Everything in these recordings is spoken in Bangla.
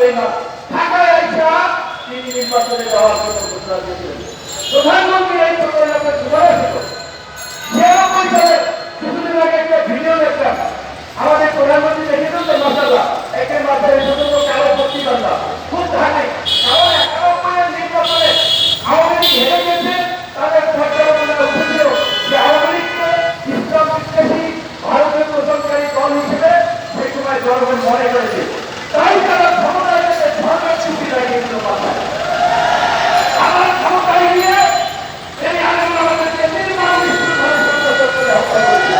করলেই না, ঢাকায় আইসা তিনি নির্বাচনে যাওয়ার জন্য ঘোষণা দিয়েছিলেন। প্রধানমন্ত্রী এই প্রকল্পে সুপারিশ ছিল। সেরকম হিসাবে কিছুদিন আগে একটা ভিডিও দেখলাম, আমাদের প্রধানমন্ত্রী দেখেছেন তো মাসাল্লাহ, একে মাথায় শুধু কারো প্রতিবাদ না, খুব ধানে কারণ 91-এর নির্বাচনে আওয়ামী লীগ হেরে গেছে। তাদের সরকারের উঠেছিল যে আওয়ামী লীগকে ইসলাম বিদ্বেষী ভারতের প্রচারকারী দল হিসেবে সেই সময় জনগণ মনে করেছে, তাই তারা ক্ষমতায় গেছে ধর্মের চুক্তি লাগিয়েছিল মাথায়। আমার ক্ষমতায় গিয়ে এই আন্দোলন আমাদেরকে নির্মাণ করে হত্যা করেছে।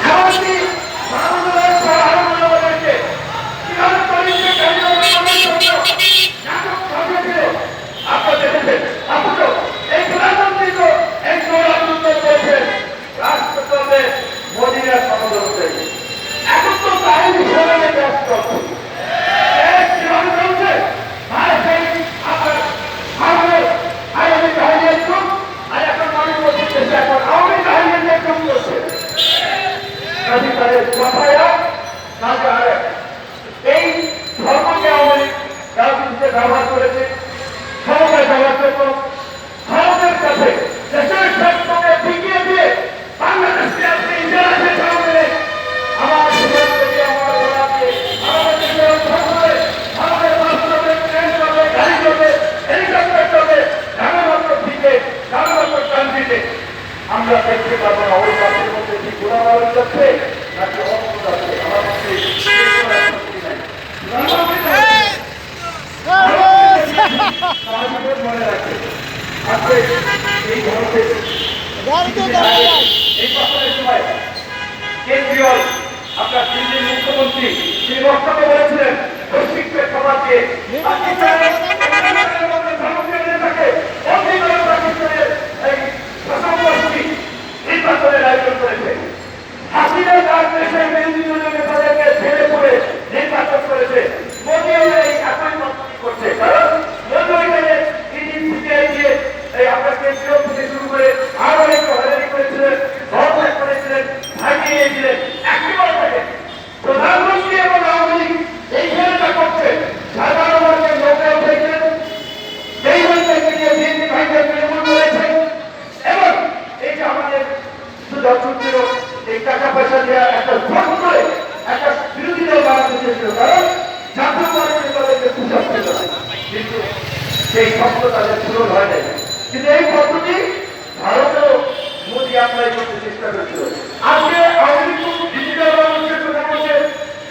এমনকি মানবতার পর আরো মানবতাকে কিভাবে পরিচয় নাটক সাজিয়েছিল আপনারা দেখেছেন। অথচ এই প্রধানমন্ত্রী তো এই গৌরব করেছেন রাষ্ট্রপতি মোদীরা সমাদর করেছে। এখন তো তাই হিসাবে ব্যস্ত কিভাবে চলছে আর সেই আপনার আওয়ামী বাহিনীর গ্রুপ আর এখন মানুষ বলছে এখন আওয়ামী বাহিনীর গ্রুপ করছে। তাদের কথায় না জানে এই ধর্মকে আওয়ামী লীগ রাজনীতিতে ব্যবহার করেছে, ক্ষমতায় যাওয়ার জন্য ভারতের কাছে দেশের স্বার্থকে টিকিয়ে দিয়ে বাংলাদেশকে আপনি ইন্টারন্যাশনাল সামনে আমার সীমান্তকে আমার গোলাপকে আমাদের দেশের অর্থ করে আমাদের বাস্তবে ট্রেন চলে, গাড়ি চলে, হেলিকপ্টার চলে, নানামাত্র দিকে নানামাত্র কান্ট্রিতে আমরা দেখতে পাবো না ওই বাসের মধ্যে কি ঘোরা মারা যাচ্ছে নাকি অর্থ যাচ্ছে। আমার মধ্যে মনে রাখবে আজকে এই ভারতের এই বছরের সময় কেন্দ্রীয় আপনার দিল্লির মুখ্যমন্ত্রী তিনি বক্তব্য বলেছিলেন বৈশ্বিক প্রেক্ষাপটে পাকিস্তানের এই শাসনগোষ্ঠী নির্বাচনের আয়োজন করেছে। হাসিনা তার দেশের বিরোধী দলীয় নেতাদেরকে ছেড়ে পড়ে নির্বাচন করেছে। মোদী এই একই পদ্ধতি করছে, কারণ মোদী দিয়ে এই আপনার কেন্দ্রীয় থেকে শুরু করে আরো একটু হয়রানি করেছিলেন, ধর্ষণ করেছিলেন, ভাগিয়েছিলেন। একেবারে থাকে প্রধানমন্ত্রী এবং আওয়ামী লীগ এই খেলাটা করছে। সাধারণ মানুষের নৌকা উঠেছেন, সেই মানুষকে নিয়ে বিএনপি ভাইদের তৃণমূল করেছেন এবং এই যে আমাদের ছিল এই টাকা পয়সা দেওয়া একটা ভোট করে একটা বিরোধী দল বানাতে চেয়েছিল, কারণ জাতীয় পার্টির তাদেরকে সুযোগ ছিল না, কিন্তু সেই স্বপ্ন তাদের পূরণ হয় নাই। কিন্তু এই পদ্ধতি ভারতেও মোদী অ্যাপ্লাই করতে চেষ্টা করেছিল। আজকে আওয়ামী লীগ ডিজিটাল বাংলাদেশের কথা বলছে,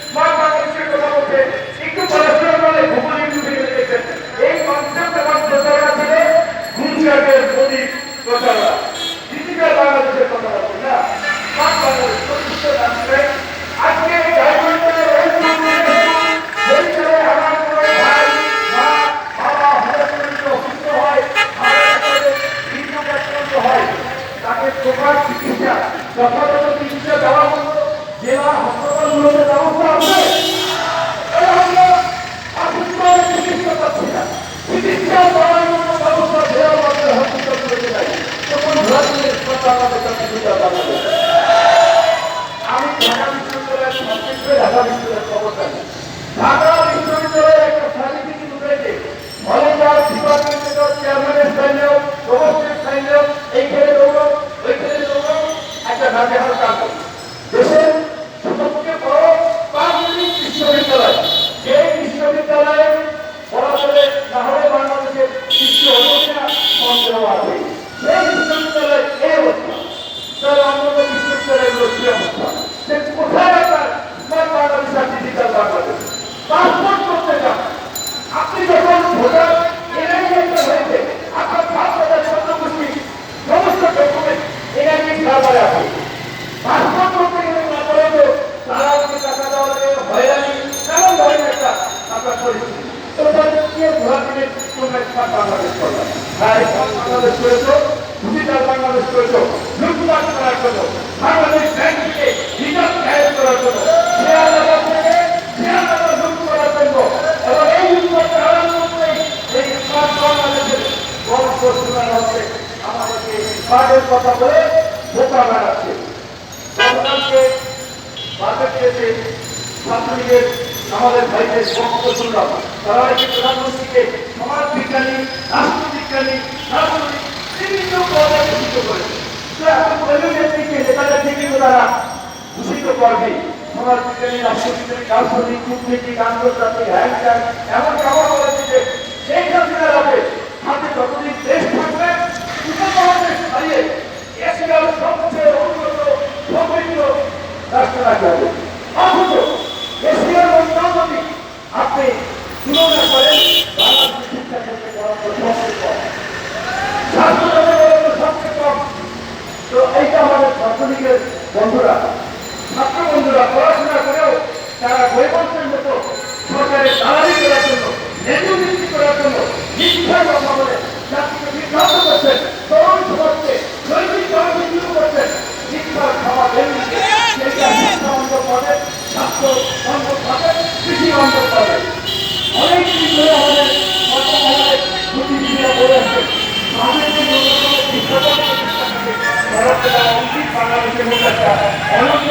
স্মার্ট বাংলাদেশের কথা বলছে, একটু পড়াশোনা করলে ভৌগোলিক যুগে দেখেছেন এই কনসেপ্ট আমার প্রচারণা ছিল গুজরাটের মোদী প্রচারণা। ডিজিটাল বাংলাদেশের কথা বলছে না, স্মার্ট বাংলাদেশ প্রতিষ্ঠিত রাষ্ট্রে আজকে চিকিৎসা যথাযথ চিকিৎসা দেওয়া হলো, জেলা হাসপাতালগুলোতে ব্যবস্থা আছে, চিকিৎসা পাচ্ছি না, চিকিৎসা দেওয়ার মতো ব্যবস্থা দেওয়া আমাদের হসপিটালগুলোতে নাই, তখন আমি ঢাকা বিশ্ববিদ্যালয়ের ছাত্রীদের ঢাকা বিশ্ববিদ্যালয়ের খবর জানি। ঢাকা বিশ্ববিদ্যালয়ের একটা সার্টিফিকেট উঠেছে, ভলেন্টিয়ার ডিপার্টমেন্টের চেয়ারম্যানের সাইনেও প্রভোস্টের সাইনেও এই খেলে দৌড়াও ওই খেলে দৌড়াও একটা নাজেহাল কাজ। দেশের সবচেয়ে বড় প্রাথমিক বিশ্ববিদ্যালয়, যে বিশ্ববিদ্যালয়ে পড়াশোনা না হলে বাংলাদেশের সৃষ্টি হচ্ছে না সন্দেহ আছে, সেই বিশ্ববিদ্যালয়ের এই অবস্থা, তার অন্যান্য বিশ্ববিদ্যালয়গুলোর কি অবস্থা, সে কোথায় আপনার স্মার্ট বাংলাদেশ আর ডিজিটাল বাংলাদেশ পাসপোর্ট করতে চান? আপনি যখন ভোটার এনআইডি হয়েছে আপনার 5,000 জনগোষ্ঠী সমস্ত ডকুমেন্ট এনআইডি সার্ভারে আছে, পাসপোর্ট করতে গেলে না করে তো তারা আপনি টাকা দেওয়া লাগে হয়রানি এমন ধরনের একটা আপনার পরিস্থিতি। বাংলাদেশ করলাম বাংলাদেশ করেছ, ডিজিটাল বাংলাদেশ করেছ লুটপাট করার জন্য, বাংলাদেশ ব্যাংক থেকে হিসাব খায়ত করার জন্য, শেয়ার বাজার থেকে শেয়ার বাজার লুট করার জন্য, এবং এই লুটপাটকে আরম্ভ করে এই স্মার্ট বাংলাদেশের বড় প্রশ্ন হচ্ছে আমাদেরকে স্মার্টের কথা বলে বোকা বানাচ্ছে। গতকালকে বাধা দিয়েছে ছাত্রলীগের আমাদের ভাইদের বক্তব্য শুনলাম। তারা নাকি প্রধানমন্ত্রীকে সমাজ বিজ্ঞানী, রাষ্ট্রবিজ্ঞানী, রাজনৈতিক বিভিন্ন পদে ভূষিত করেছে। তো এখন প্রধানমন্ত্রীকে নেতাদের থেকে তারা ভূষিত করবে। সমাজ বিজ্ঞানী, রাষ্ট্রবিজ্ঞানী, রাজনৈতিক, কূটনীতিক, আন্তর্জাতিক, হ্যাং ত্যাং এমন ব্যবহার করেছে যে সেই হাসিনার হবে হাতে যতদিন দেশ থাকবে উপমহাদেশ হারিয়ে এশিয়ার সবচেয়ে উন্নত সমৃদ্ধ রাষ্ট্র রাখা হবে। অথচ এশিয়ার অন্যান্য দিক আপনি তুলনা করেন বাংলাদেশের শিক্ষা ক্ষেত্রে সবচেয়ে কম, স্বাস্থ্য সবচেয়ে কম। তো এইটা আমাদের ছাত্রলীগের বন্ধুরা, ছাত্র বন্ধুরা পড়াশোনা করেও তারা বৈবন্তের মতো সরকারের দালালি করার জন্য, নেতৃত্ব করার জন্য মিথ্যা কথা বলে জাতিকে বিভ্রান্ত করছেন, তরুণ সমাজকে নৈতিকভাবে শুরু করছেন। শিক্ষার খাওয়া দেননি, সেইটা শিক্ষা অন্তর পাবে, ছাত্র অন্তর পাবে, কৃষি অন্তর পাবে। অনেক দিন ধরে আমাদের বর্তমানে বুদ্ধিজীবীরা বলে আসছেন আমাদের যে ন্যূনতম শিক্ষা তারা অঙ্কিত বাংলাদেশের মধ্যে একটা অনন্য